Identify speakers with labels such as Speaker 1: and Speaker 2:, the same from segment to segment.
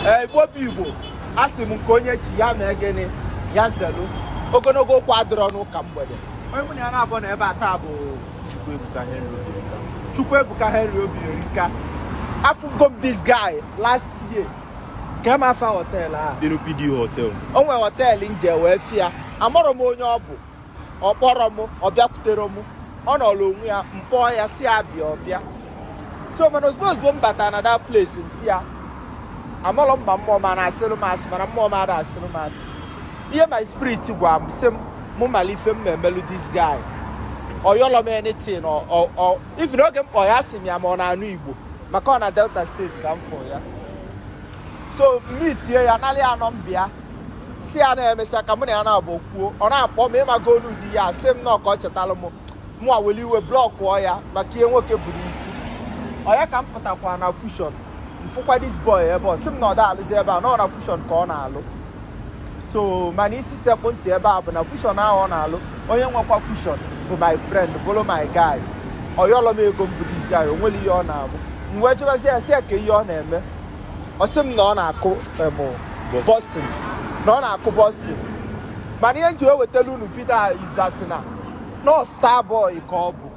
Speaker 1: Igbo asị m nke onye chi ya mee gịnị ya zelu ogologo okwu adịrọ n'ụka mgbede onye mụ na ya na-abụ na ebe a taa bụ Chukwuebuka Henry Obierika. Afụgo m this guy last year ka m afa hotel a
Speaker 2: DNPD hotel.
Speaker 1: O nwere hotel nje wee fịa amụrụ m onye ọ bụ ọ kpọrọ m ọ bịakwutere m ọ nọrọ onwe ya mkpọ ya si abịa ọbịa so mana ozugbo m bata na that place mfịa amụrụ mba mmụọ ma na-asịrị m asị mana mmụọ m ada asịrị m asị ihe my spirit gwa m sị mụ malife m emelu this guy ọ yọlọ m anything if n'oge mkpọ ya asị m ya ma ọ na-anụ Igbo maka ọ na Delta steeti ka m fọ ya so meetie ya narị anọ mbịa si ya na-emesịa ka mụ na ya na-abụ kwuo ọ na-akpọ m ịmaga olu di ya sị m na ọka ọ chetara mụ aweli iwe blọkụọ ya maka ihe nwoke buru isi ọ ya ka m pụtakwa na fushon mfụkwa dis boy ebe ọ sị m na ọ da alụzi ebe a nọ na fushon ka ọ na-alụ so mana isi sekpụ ntị ebe a bụ na fushon ahụ ọ na-alụ onye nwekwa fushon bụ my friend bụrụ my guy ọ yọlọ m ego m bụ dis guy o nwere ihe ọ na-abụ m wee jebezi ya sị ka ihe ọ na-eme ọ sị m na ọ na-akụ bọsin na ọ na-akụ bọsin mana ihe nji wetara unu vidio is that na star boy ka ọ bụ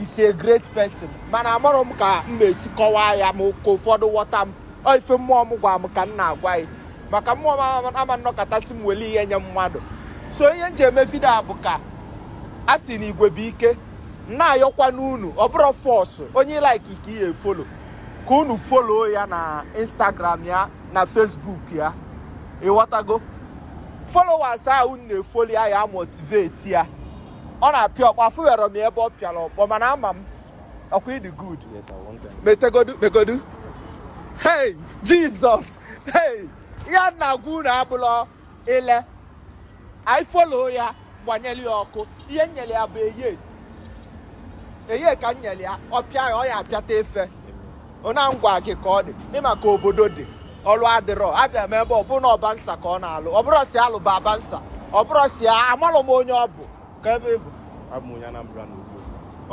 Speaker 1: is a great person mana amarọ m ka m esi kọwaa ya ma ka ụfọdụ ghọta m ọ ife mmụọ m gwa m ka m na-agwa ya maka mmụọ m ama nnọkọtasị m weli ihe nye mmadụ so ihe nji eme vidio a bụ ka a sị na Igwe bụ ike na-ayọkwa n'unu ọ bụrụ fọsụ onye like ka ihe efolo ka unu follow ya na Instagram ya na Facebook ya ịghọtago followers ahụ na-efoli ya motivate ya ọ na-apịa ọkpa afụwere m ebe ọ pịara ọkpọ mana ama m ọkwa ịdị good megodu hey Jesus hey ya na-agwa unu abụlọ ile anyị follow ya gbanyere ya ọkụ ihe nyere ya bụ eye ka nyere ya ọpịa ya ọ ya apịata efe ọ na-ngwa gị ka ọ dị n'ịma ka obodo dị ọlụ adịrọ abịa m ebe ọ bụ na ọbansa ka ọ na-alụ ọ bụrụ si alụba abansa ọ bụrụ si amalụ m onye ọ bụ ka ebe bụ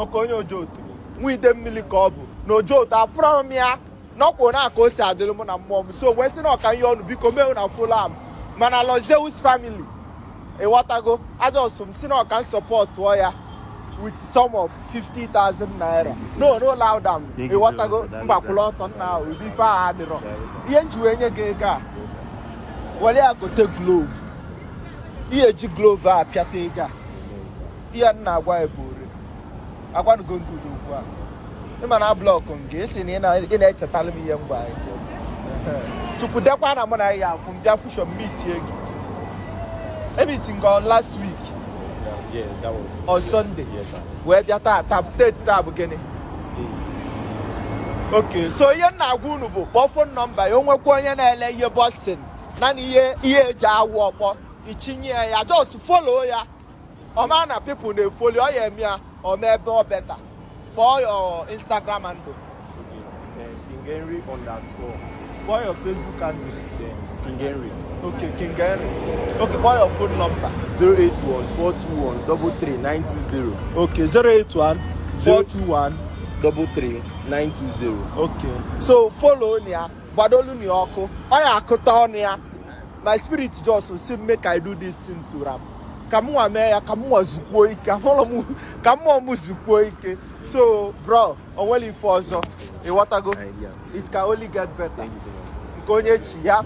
Speaker 1: oke onye Ojoto nwa ide mmiri ka ọ bụ na Ojoto afụrụ m ya n'ọkwụ na aka o si adịrị m na mmụọ m so wee sị na ọka ihe ọnụ biko mee na Fulham mana Lozeus family ịghọtago ajọsụ m si na ọka nsọpọtụọ ya with sum of 50,000 naira no loud am ịghọtago mgbakwụla ọtọ nna ahụ ụdị ife ahụ adịrọ ihe nji wee nye gị ego a were ya gote glove ihe eji glove a pịata ego a ihe nna agwa ebe ore agwanugo ndị udo okwu a ịma na blọkụ m ga-esi na ị na-echetara m ihe mgbe anyị chukwu dekwa na mụ na ya afụ m bịa fushon meetie gị emeeting on last week
Speaker 2: Yeah, that was
Speaker 1: on Sunday.
Speaker 2: Yes, sir.
Speaker 1: Where bịa taa bụ gịnị? Okay, so ihe na-agwa unu bụ kpọọ phone number ya onwekwa onye na-ele ihe bọsin naanị ihe eji awụ ọkpọ ichinye ya just follow ya ọma na people na-efoli ọ ya eme ya ọma ebe ọ beta kpọọ your Instagram handle
Speaker 2: King Henry _
Speaker 1: kpọọ your Facebook handle
Speaker 2: King Henry.
Speaker 1: Okay, King Henry. Okay, call your phone number
Speaker 2: 081-421-33920.
Speaker 1: Okay, 081-421-33920. Okay, so follow ya, gbadolu ni ọkụ. Ọ ya akụta ọnụ ya. My spirit just say make I do this thing to ram. Ka m nwa mee ya, ka m nwa zukwuo ike, ka mmụọ m zukwuo ike. So, bro, o nwere ife ọzọ. Ịghọtago? It can only get better.
Speaker 2: Thank you so much.
Speaker 1: Nke onye chi ya.